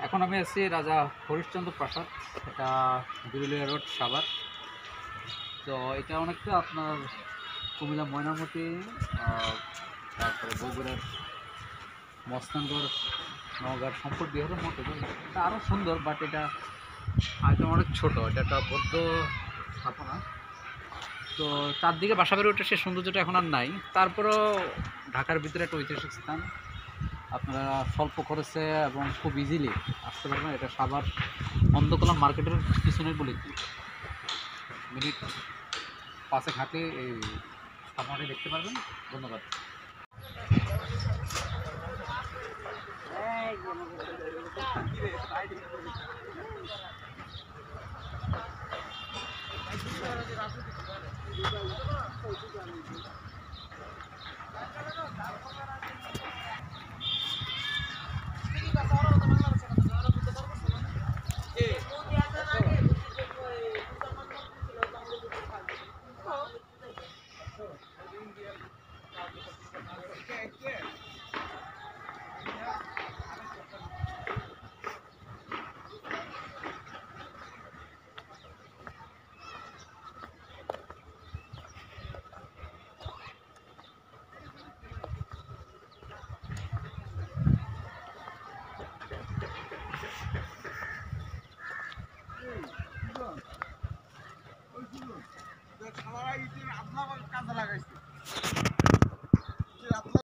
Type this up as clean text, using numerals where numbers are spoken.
এখন আমি আছি রাজা হরিশ্চন্দ্র প্রাসাদ, এটা বিরুলিয়া রোড, সাভার। তো এটা অনেকটা আপনার কুমিল্লা ময়নামতি, তারপরে বগুড়ার মস্তানগড়, নওগাঁর সম্পদ বিহারের মতো। এটা আরও সুন্দর, বাট এটা একদম অনেক ছোটো। এটা একটা বৌদ্ধ স্থাপনা। তো চারদিকে বাসা বেড়ে ওঠে, সে সৌন্দর্যটা এখন আর নাই। তারপরেও ঢাকার ভিতরে একটা ঐতিহাসিক স্থান, আপনারা স্বল্প খরচে এবং খুব ইজিলি আসতে পারবেন। এটা সাভার অন্ধকলা মার্কেটের পিছনের বলে কি মিনিট 5 হাঁটলে এই স্থাপনাটি দেখতে পারবেন। ধন্যবাদ। কাজে লাগাইছে।